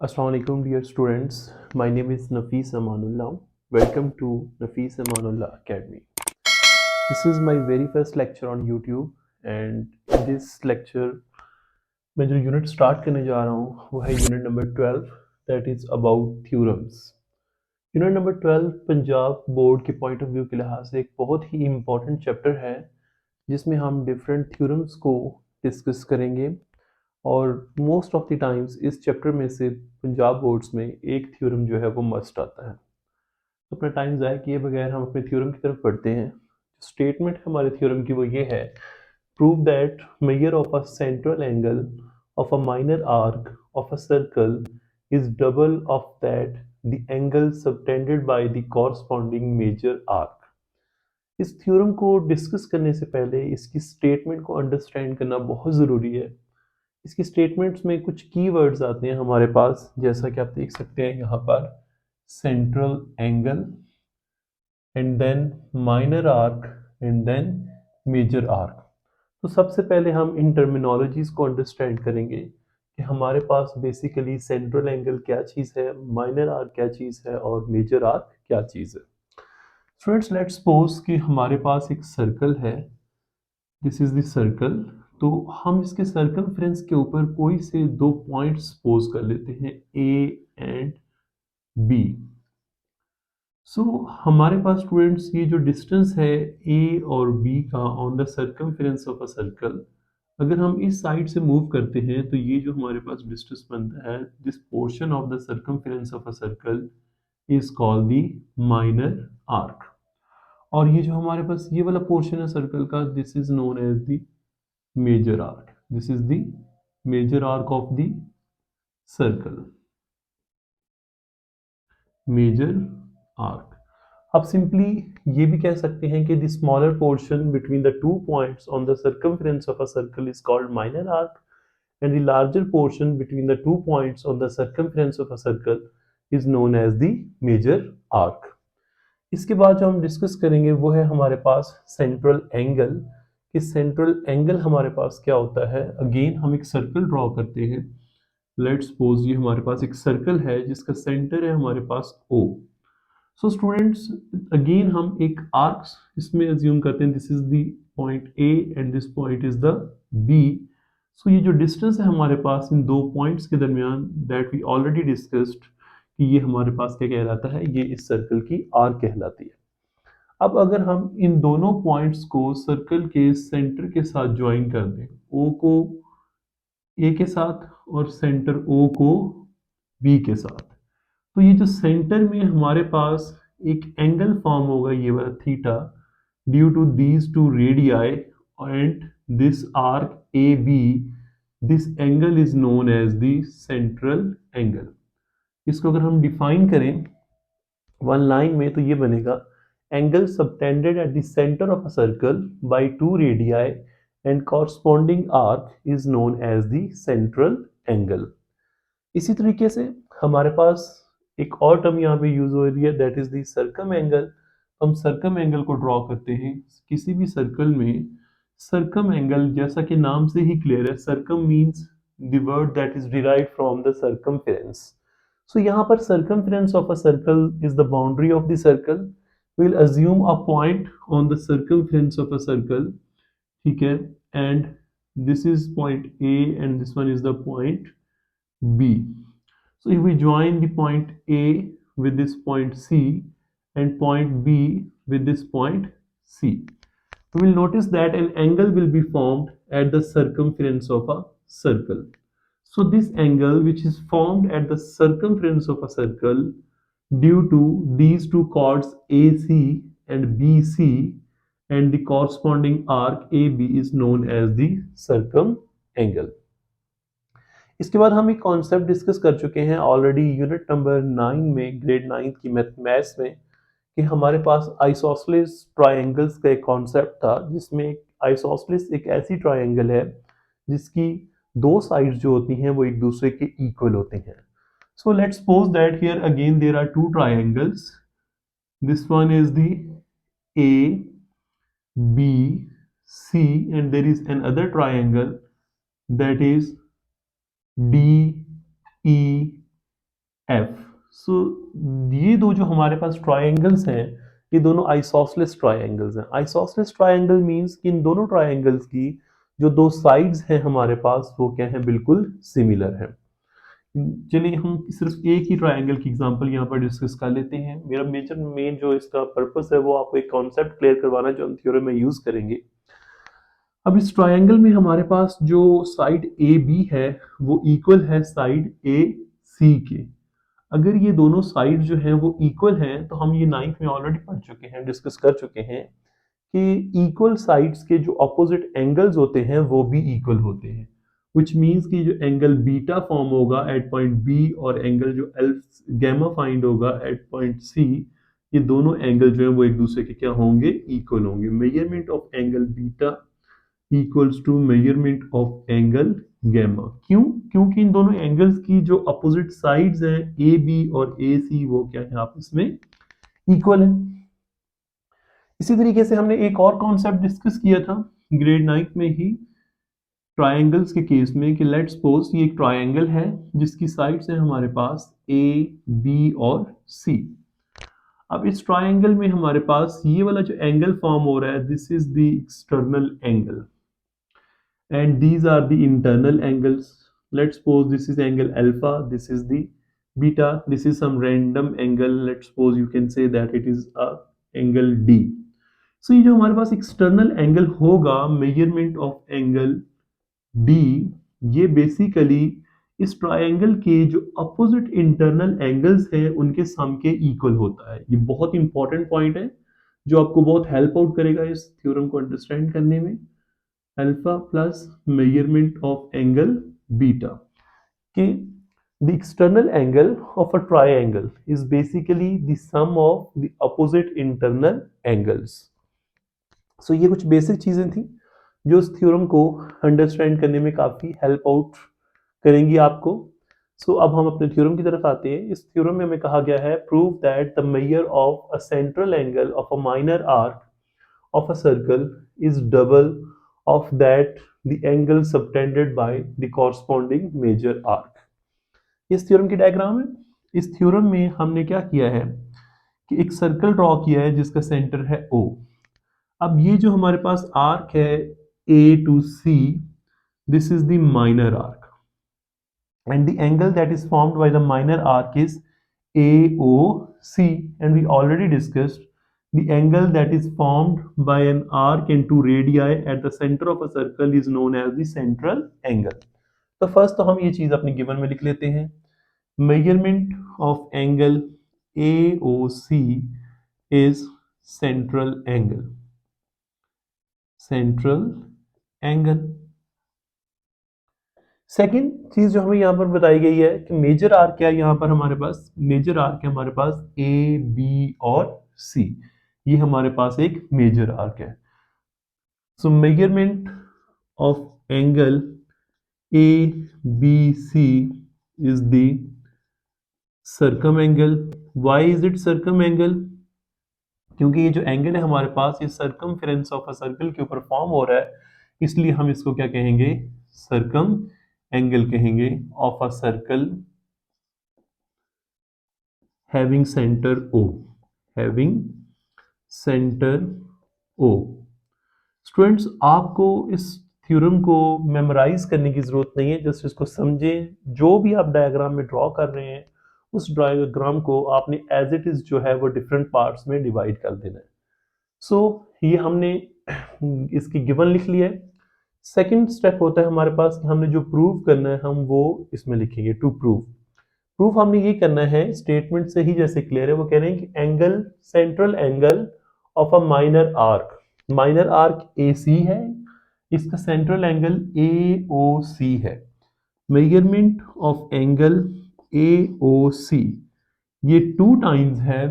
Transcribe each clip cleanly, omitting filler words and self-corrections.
Assalamu alaikum dear students. My name is Nafis Amanullah. Welcome to Nafis Amanullah Academy. This is my very first lecture on YouTube and in this lecture मैं जो unit start करने जा रहा हूँ वो है unit number 12 that is about theorems. Unit number 12 Punjab board के point of view के लिहाज से एक बहुत ही इम्पॉर्टेंट चैप्टर है जिसमें हम डिफरेंट थ्योरम्स को डिस्कस करेंगे और मोस्ट ऑफ द टाइम्स इस चैप्टर में से पंजाब बोर्ड्स में एक थ्योरम जो है वो मस्ट आता है। तो अपना टाइम ज़ाया किए बगैर हम अपने थ्योरम की तरफ बढ़ते हैं। स्टेटमेंट हमारे थ्योरम की वो ये है, prove that major of a central angle of a minor arc of a circle is double of that the angle subtended by the corresponding major arc. इस थ्योरम को डिस्कस करने से पहले इसकी स्टेटमेंट को अंडरस्टैंड करना बहुत ज़रूरी है। इसकी स्टेटमेंट्स में कुछ कीवर्ड्स आते हैं हमारे पास, जैसा कि आप देख सकते हैं यहाँ पर central angle and then minor arc and then major arc. तो सबसे पहले हम इन टर्मिनोलॉजीज को अंडरस्टैंड करेंगे कि हमारे पास बेसिकली सेंट्रल एंगल क्या चीज़ है, माइनर आर्क क्या चीज़ है और मेजर आर्क क्या चीज़ है। स्टूडेंट्स लेट्स सपोज कि हमारे पास एक सर्कल है, दिस इज द सर्कल। तो हम इसके सर्कमफ्रेंस के ऊपर कोई से दो पॉइंट्स सपोज कर लेते हैं ए एंड बी। सो हमारे पास स्टूडेंट्स ये जो डिस्टेंस है ए और बी का on the circumference of a circle, अगर हम इस साइड से मूव करते हैं तो ये जो हमारे पास डिस्टेंस बनता है, this portion of the circumference of a circle is called the minor arc. और ये जो हमारे पास ये वाला पोर्शन है सर्कल का, this is known as the major arc. This is the major arc of the circle. Major arc. अब simply ये भी कह सकते हैं कि the smaller portion between the 2 points on the circumference of a circle is called minor arc and the larger portion between the 2 points on the circumference of a circle is known as the major arc. इसके बाद जो हम discuss करेंगे वो है हमारे पास central angle. कि central angle हमारे पास क्या होता है। अगेन हम एक सर्कल ड्रॉ करते हैं। लेट्स सपोज ये हमारे पास एक सर्कल है जिसका सेंटर है हमारे पास O। सो स्टूडेंट्स अगेन हम एक आर्क इसमें अज्यूम करते हैं, this is the point A and this point is the B। सो ये जो डिस्टेंस है हमारे पास इन दो पॉइंट्स के दरमियान, दैट वी ऑलरेडी डिस्कस्ड कि ये हमारे पास क्या कहलाता है, ये इस सर्कल की आर्क कहलाती है। अब अगर हम इन दोनों पॉइंट्स को सर्कल के सेंटर के साथ ज्वाइन कर दें, O को A के साथ और सेंटर O को B के साथ, तो ये जो सेंटर में हमारे पास एक एंगल फॉर्म होगा, ये वाला theta, due to these two radii and this arc A B, this angle is known as the central angle. इसको अगर हम डिफाइन करें वन लाइन में तो ये बनेगा, angle subtended at the centre of a circle by two radii and corresponding arc is known as the central angle. इसी तरीके से हमारे पास एक और टर्म यहाँ पे यूज हो रही है, that is the circum angle. हम सर्कम एंगल को ड्रॉ करते हैं किसी भी सर्कल में। सर्कम एंगल जैसा कि नाम से ही क्लियर है, circum means the word that is derived from the circumference. सो यहाँ पर circumference of a circle is the boundary of the circle. We'll assume a point on the circumference of a circle, ठीक है, and this is point A and this one is the point B. So if we join the point A with this point C and point B with this point C, we will notice that an angle will be formed at the circumference of a circle. So this angle which is formed at the circumference of a circle due to these two chords AC and BC and the corresponding arc AB is known as the circumangle. इसके बाद हम एक concept discuss कर चुके हैं already unit number 9 में, grade 9 की maths में, कि हमारे पास आइसोसेलेस ट्रायंगल्स का एक कॉन्सेप्ट था, जिसमें आइसोसेलेस एक ऐसी ट्रायंगल है जिसकी दो साइड्स जो होती हैं वो एक दूसरे के इक्वल होते हैं। So let's suppose that here again there are two triangles, this one is the A B C and there is another triangle that is D E F. सो ये दो जो हमारे पास ट्रायंगल्स हैं, ये दोनों आइसोसेलेस ट्रायंगल्स हैं। आइसोसेलेस ट्रायंगल मींस कि इन दोनों ट्रायंगल्स की जो दो साइड्स हैं हमारे पास वो क्या है, बिल्कुल सिमिलर है। चलिए हम सिर्फ एक ही ट्रायंगल की एग्जांपल यहाँ पर डिस्कस कर लेते हैं। मेरा मेन जो इसका पर्पस है वो आपको एक कॉन्सेप्ट क्लियर करवाना जो हम थ्योरम में यूज करेंगे। अब इस ट्रायंगल में हमारे पास जो साइड ए बी है वो इक्वल है साइड ए सी के। अगर ये दोनों साइड जो हैं वो इक्वल हैं तो हम ये नाइन्थ में ऑलरेडी पढ़ चुके हैं, डिस्कस कर चुके हैं कि इक्वल साइड्स के जो ऑपोजिट एंगल्स होते हैं वो भी इक्वल होते हैं। विच मीन्स कि जो एंगल बीटा फॉर्म होगा एट पॉइंट बी और एंगल जो एल गैमा फाइंड होगा एट पॉइंट सी, ये दोनों एंगल जो है वो एक दूसरे के क्या होंगे, इक्वल होंगे। Measurement of angle beta equals to measurement of angle gamma. क्यों? क्योंकि इन दोनों एंगल्स की जो अपोजिट साइड्स हैं ए बी और ए सी वो क्या है, आपस में इक्वल है। इसी तरीके से हमने एक और कॉन्सेप्ट डिस्कस किया था ग्रेड 9 में ही ट्रायंगल्स के केस में कि लेट्स सपोज ये एक ट्रायंगल है जिसकी साइड्स हैं हमारे पास ए बी और सी। अब इस ट्रायंगल में हमारे पास ये वाला जो एंगल फॉर्म हो रहा है this is the external angle and these are the internal angles. Let's suppose this is angle alpha, this is the beta, this is some random angle. Let's suppose you can say that it is a angle D. So ये जो हमारे पास external angle होगा measurement of angle D, ये basically इस triangle के जो opposite internal angles हैं उनके सम के इक्वल होता है। ये बहुत इंपॉर्टेंट पॉइंट है जो आपको बहुत हेल्प आउट करेगा इस थ्योरम को अंडरस्टैंड करने में। Alpha plus measurement of angle beta कि the external angle of a triangle is basically the sum of the opposite internal angles. So ये कुछ बेसिक चीजें थी जो इस थ्योरम को अंडरस्टैंड करने में काफी हेल्प आउट करेंगी आपको। अब हम अपने थ्योरम की तरफ आते हैं। इस थ्योरम में हमें कहा गया है prove that the major of a central angle of a minor arc of a circle is double of that the angle subtended by the corresponding major arc. इस थ्योरम की डायग्राम है। इस थ्योरम में हमने क्या किया है कि एक सर्कल ड्रॉ किया है जिसका सेंटर है O। अब ये जो हमारे पास आर्क है A to C, this is the minor arc and the angle that is formed by the minor arc is AOC, and we already discussed the angle that is formed by an arc and two radii at the center of a circle is known as the central angle. तो first तो हम ये चीज अपने given में लिख लेते हैं। Measurement of angle AOC is central angle, central angle। Second चीज जो हमें यहाँ पर बताई गई है कि मेजर आर्क क्या है, यहाँ पर हमारे पास मेजर आर्क है हमारे पास ए बी और सी, ये हमारे पास एक मेजर आर्क है। So measurement of angle A B C is the circum angle. Why is it circum angle? क्योंकि ये जो एंगल है हमारे पास ये सर्कमफेरेंस ऑफ अ सर्कल के ऊपर फॉर्म हो रहा है, इसलिए हम इसको क्या कहेंगे, सर्कम एंगल कहेंगे of a circle having centre O, having centre O। Students आपको इस थ्योरम को मेमोराइज करने की जरूरत नहीं है, जस्ट इसको समझें। जो भी आप डायग्राम में ड्रॉ कर रहे हैं उस डायग्राम को आपने एज इट इज जो है वो डिफरेंट पार्ट्स में डिवाइड कर देना है। ये हमने इसकी गिवन लिख लिया है। सेकंड स्टेप होता है हमारे पास कि हमने जो प्रूव करना है हम वो इसमें लिखेंगे टू प्रूव। प्रूफ हमने ये करना है स्टेटमेंट से ही जैसे क्लियर है, वो कह रहे हैं कि angle central angle of a minor arc AC है, इसका सेंट्रल एंगल AOC है। मेजरमेंट ऑफ एंगल AOC ये 2 टाइम्स है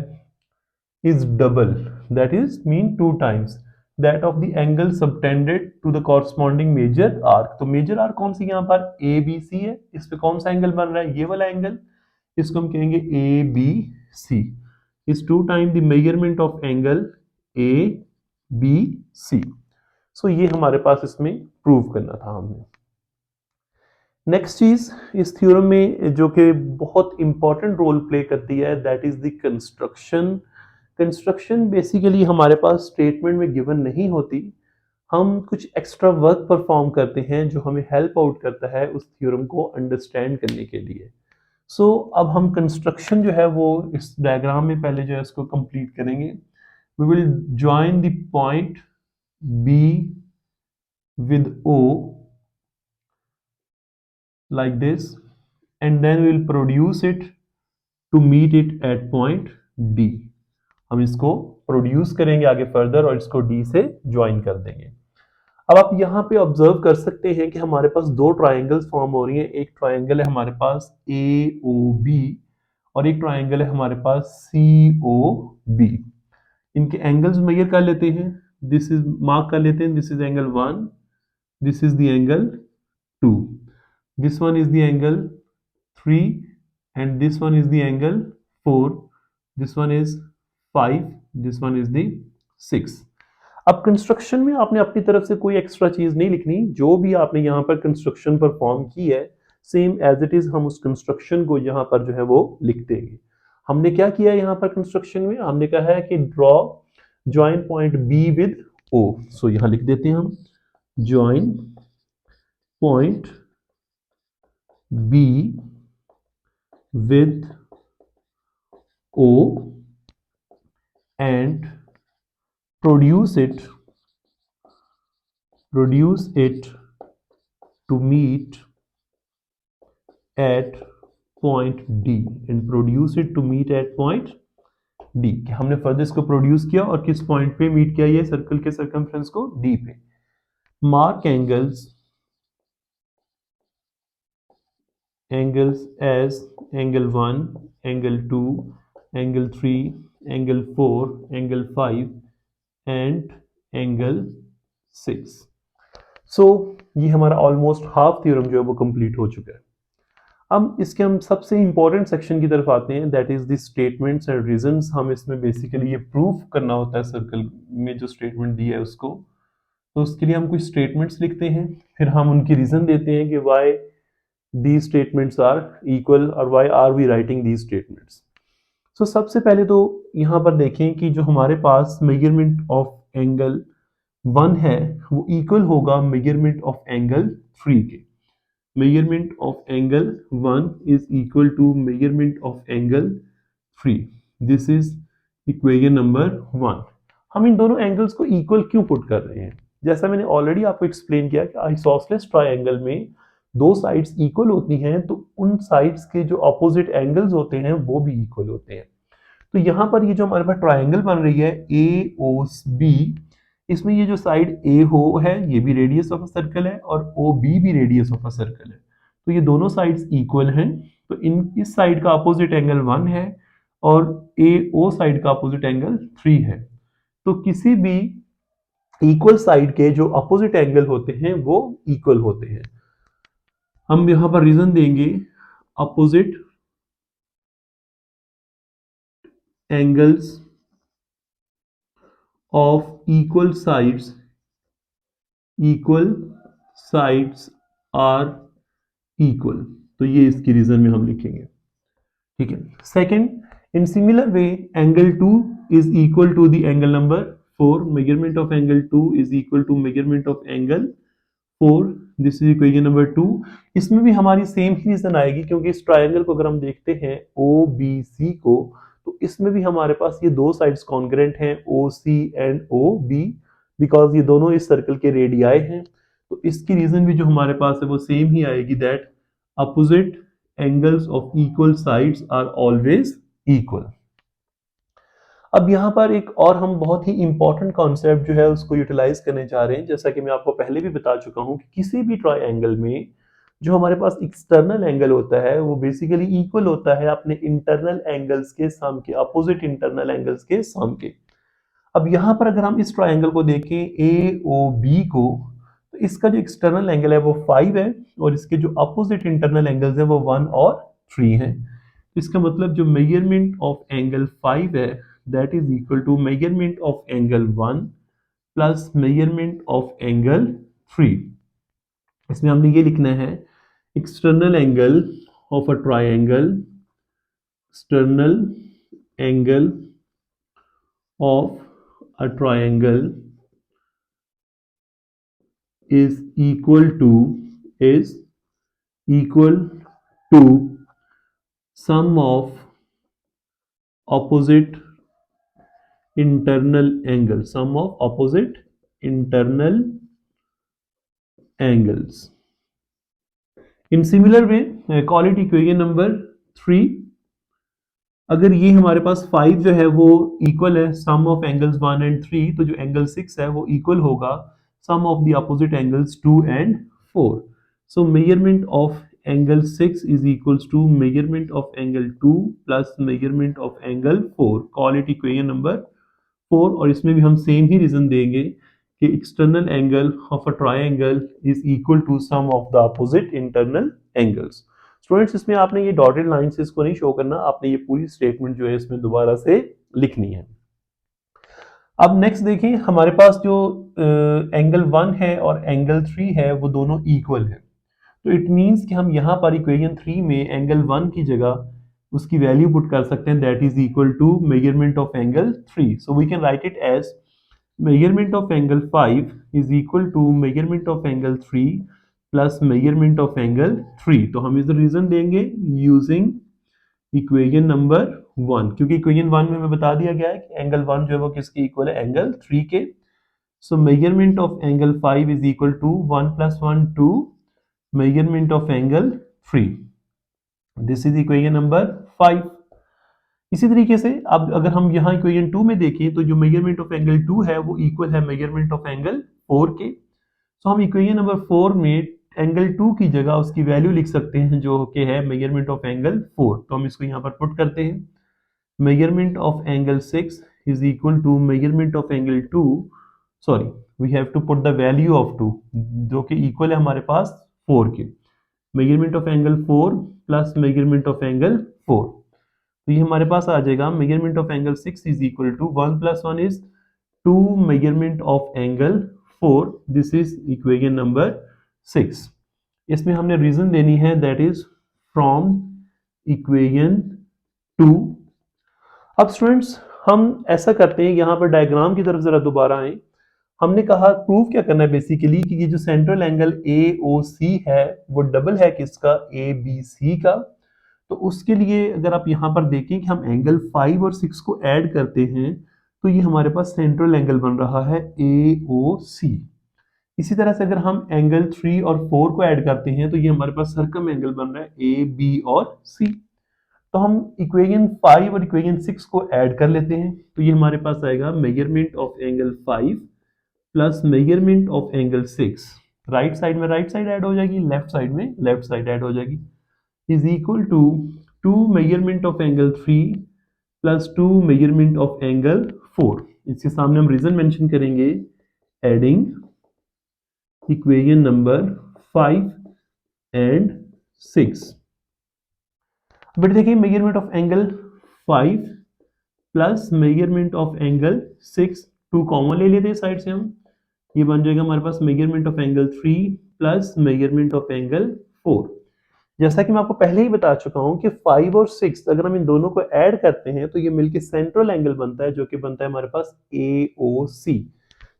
is double, that is mean 2 times that of the angle subtended to the corresponding major arc। तो major arc कौन सी यहाँ पर ABC है, इस पे कौन सा एंगल बन रहा है, ये वाला एंगल, इसको हम कहेंगे ABC is 2 times the measurement of angle ABC। ये हमारे पास इसमें प्रूव करना था हमने। नेक्स्ट चीज इस थ्योरम में जो कि बहुत इंपॉर्टेंट रोल प्ले करती है, that is the construction. Construction basically हमारे पास स्टेटमेंट में गिवन नहीं होती, हम कुछ एक्स्ट्रा वर्क परफॉर्म करते हैं जो हमें हेल्प आउट करता है उस थ्योरम को अंडरस्टैंड करने के लिए। सो अब हम कंस्ट्रक्शन जो है वो इस डायग्राम में पहले जो है इसको कंप्लीट करेंगे। We will join the point B with O like this, and then we will produce it to meet it at point D। हम इसको प्रोड्यूस करेंगे आगे फर्दर और इसको D से ज्वाइन कर देंगे। अब आप यहाँ पे ऑब्जर्व कर सकते हैं कि हमारे पास दो ट्राइंगल्स फॉर्म हो रही हैं। एक ट्राइंगल है हमारे पास AOB और एक ट्राइंगल है हमारे पास COB। इनके एंगल्स मेजर कर लेते हैं। दिस इज मार्क कर लेते हैं, this is angle 1, this is the angle 2, this one is the angle 3 and this one is the angle 4, this one is 5, this one is the 6। अब construction में आपने अपनी तरफ से कोई एक्स्ट्रा चीज नहीं लिखनी, जो भी आपने यहाँ पर कंस्ट्रक्शन परफॉर्म की है सेम एज इट इज हम उस कंस्ट्रक्शन को यहाँ पर जो है वो लिख देंगे। हमने क्या किया यहाँ पर कंस्ट्रक्शन में, हमने कहा है कि draw join point B with O. सो यहाँ लिख देते हैं हम join point B with O and produce it to meet at point D and produce it to meet at point D। कि हमने फर्दर इसको प्रोड्यूस किया और किस पॉइंट पे मीट किया ये सर्कल के सर्कमफ्रेंस को D पे। Mark angles as angle 1, angle 2, angle 3, angle 4, angle 5 and angle 6। सो ये हमारा ऑलमोस्ट हाफ थ्योरम जो है वो कंप्लीट हो चुका है। अब इसके हम सबसे इंपॉर्टेंट सेक्शन की तरफ आते हैं, that is the statements and reasons. हम इसमें बेसिकली ये प्रूफ करना होता है सर्कल में जो स्टेटमेंट दी है उसको, तो उसके लिए हम कुछ स्टेटमेंट्स लिखते हैं, फिर हम उनकी रीजन देते हैं कि Y these statements are equal और why are we writing these statements। so सबसे पहले तो यहाँ पर देखें कि जो हमारे पास मेजरमेंट ऑफ एंगल 1 है वो इक्वल होगा मेजरमेंट ऑफ एंगल 3 के। Measurement of angle 1 is equal to measurement of angle 3। This is equation number 1। हम इन दोनों एंगल्स को इक्वल क्यों पुट कर रहे हैं, जैसा मैंने ऑलरेडी आपको एक्सप्लेन किया कि आइसोसेलेस ट्रायंगल में दो साइड्स इक्वल होती हैं तो उन साइड्स के जो अपोजिट एंगल्स होते हैं वो भी इक्वल होते हैं। तो यहाँ पर ये जो हमारे पास ट्रायंगल बन रही है AOB, इसमें ये जो साइड ए हो है ये भी रेडियस ऑफ अ सर्कल है और OB भी रेडियस ऑफ अ सर्कल है, तो ये दोनों साइड्स इक्वल हैं। तो इस साइड का अपोजिट एंगल 1 है और AO साइड का अपोजिट एंगल 3 है। तो किसी भी इक्वल साइड के जो अपोजिट एंगल होते हैं वो इक्वल होते हैं। हम यहां पर रीजन देंगे opposite angles of equal sides are equal, तो ये इसकी रीजन में हम लिखेंगे। ठीक है। Second, in similar way angle 2 is equal to the angle number 4। Measurement of angle 2 is equal to measurement of angle 4। This is equation number 2। इसमें भी हमारी सेम ही रीजन आएगी क्योंकि इस ट्रायंगल को अगर हम देखते हैं OBC को, तो इसमें भी हमारे पास ये दो साइड्स कॉन्ग्रेंट हैं OC एंड OB, बिकॉज ये दोनों इस सर्कल के रेडियाई हैं। तो इसकी रीजन भी जो हमारे पास है वो सेम ही आएगी, that opposite angles of equal sides are always equal. अब यहाँ पर एक और हम बहुत ही इंपॉर्टेंट कॉन्सेप्ट जो है उसको यूटिलाइज करने जा रहे हैं। जैसा कि मैं आपको पहले भी बता चुका हूँ कि किसी भी ट्रायंगल में जो हमारे पास एक्सटर्नल एंगल होता है वो बेसिकली इक्वल होता है अपने इंटरनल एंगल्स के सम के, अपोजिट इंटरनल एंगल्स के सम के। अब यहाँ पर अगर हम इस ट्रायंगल को देखें AOB को, तो इसका जो एक्सटर्नल एंगल है वो 5 है और इसके जो अपोजिट इंटरनल एंगल्स हैं वो 1 और 3 हैं। इसका मतलब जो मेजरमेंट ऑफ एंगल 5 है that is equal to measurement of angle 1 plus measurement of angle 3। इसमें हमने ये लिखना है external angle of a triangle, external angle of a triangle is equal to sum of opposite internal angles, sum of opposite internal angles. In similar way, call it equation number 3. अगर ये हमारे पास 5 जो है वो इक्वल है सम of angles 1 and 3, तो जो angle 6 है वो इक्वल होगा sum of the opposite angles 2 and 4. So measurement of angle 6 is equals to measurement of angle 2 plus measurement of angle 4. Call it equation number 4. और इसमें भी हम सेम ही रीजन देंगे कि external angle of a triangle is equal to sum of the opposite internal angles. Students, इसमें आपने ये dotted line से इसको नहीं शो करना, आपने ये पूरी स्टेटमेंट जो है इसमें दोबारा से लिखनी है. अब नेक्स्ट देखें, हमारे पास जो एंगल 1 है और एंगल 3 है वो दोनों इक्वल है. तो इट मींस कि हम यहाँ पर इक्वेशन 3 में एंगल 1 की जगह उसकी वैल्यू पुट कर सकते हैं, that is equal to measurement of angle 3. So we can write it as measurement of angle 5 is equal to measurement of angle 3 plus measurement of angle 3. तो हम इस रीजन देंगे using equation number 1, क्योंकि equation 1 में हमें बता दिया गया है कि एंगल 1 जो है वो किसके इक्वल है, एंगल 3 के. सो measurement of angle 5 is equal to 1 plus 1 2 measurement of angle 3. This is equation number 5. इसी तरीके से अब अगर हम यहाँ इक्वेशन 2 में देखें तो जो मेजरमेंट ऑफ एंगल 2 है वो इक्वल है मेजरमेंट ऑफ एंगल 4 के. तो हम इक्वेशन नंबर 4 में एंगल 2 की जगह उसकी वैल्यू लिख सकते हैं जो कि है मेजरमेंट ऑफ एंगल 4. तो हम इसको यहाँ पर पुट करते हैं. Measurement of angle 6 is equal to measurement of angle 2, sorry we have to put the value of 2 जो कि इक्वल है हमारे पास 4 के. Measurement of angle 4 plus measurement of angle 4, तो ये हमारे पास आ जाएगा measurement of angle 6 is equal to 1 plus 1 is 2 measurement of angle 4. This is equation number 6. इसमें हमने रीजन देनी है, दैट इज फ्रॉम इक्वेशन 2. अब स्टूडेंट्स हम ऐसा करते हैं, यहाँ पर डायग्राम की तरफ जरा दोबारा आए. हमने कहा प्रूव क्या करना है बेसिकली कि ये जो सेंट्रल एंगल AOC है वो डबल है किसका, ABC का. तो उसके लिए अगर आप यहाँ पर देखें कि हम एंगल 5 और 6 को ऐड करते हैं तो ये हमारे पास सेंट्रल एंगल बन रहा है AOC. इसी तरह से अगर हम एंगल 3 और 4 को ऐड करते हैं तो ये हमारे पास सर्कम एंगल बन रहा है AB और C. तो हम इक्वेशन 5 और इक्वेशन 6 को ऐड कर लेते हैं तो ये हमारे पास आएगा measurement of angle 5 plus measurement of angle 6. Right side में राइट साइड ऐड हो जाएगी, लेफ्ट साइड में लेफ्ट साइड ऐड हो जाएगी, is equal to 2 measurement of angle 3 plus 2 measurement of angle 4. इसके सामने हम रीजन मेंशन करेंगे adding equation number 5 and 6. But देखिए measurement of angle 5 plus measurement of angle 6, 2 common ले लेते हैं साइड से हम, ये बन जाएगा हमारे पास measurement of angle 3 plus measurement of angle 4. जैसा कि मैं आपको पहले ही बता चुका हूं कि 5 और 6 अगर हम इन दोनों को ऐड करते हैं तो ये मिलके सेंट्रल एंगल बनता है जो कि बनता है हमारे पास AOC.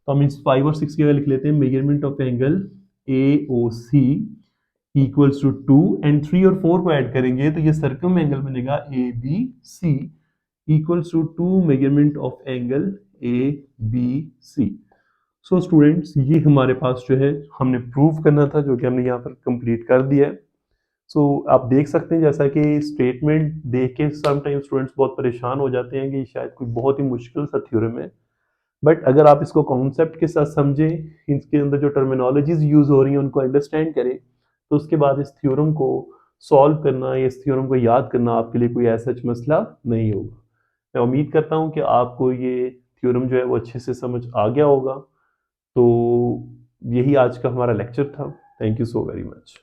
तो हम इस 5 और 6 की जगह लिख लेते हैं measurement of angle AOC equals to 2 and 3 और 4 को ऐड करेंगे तो ये सर्कम एंगल बनेगा ABC equals to 2 measurement of angle ABC. So students ये हमारे पास जो है हमने प्रूव करना था जो कि हमने यहाँ पर कंप्लीट कर दिया है. सो आप देख सकते हैं जैसा कि स्टेटमेंट देख के समटाइम स्टूडेंट्स बहुत परेशान हो जाते हैं कि शायद कोई बहुत ही मुश्किल सा थ्योरम है, बट अगर आप इसको कॉन्सेप्ट के साथ समझें, इसके अंदर जो टर्मिनोलॉजीज यूज हो रही हैं उनको अंडरस्टैंड करें, तो उसके बाद इस थ्योरम को सॉल्व करना या इस थ्योरम को याद करना आपके लिए कोई ऐसा मसला नहीं होगा. मैं उम्मीद करता हूँ कि आपको ये थ्योरम जो है वो अच्छे से समझ आ गया होगा. तो यही आज का हमारा लेक्चर था. Thank you so very much.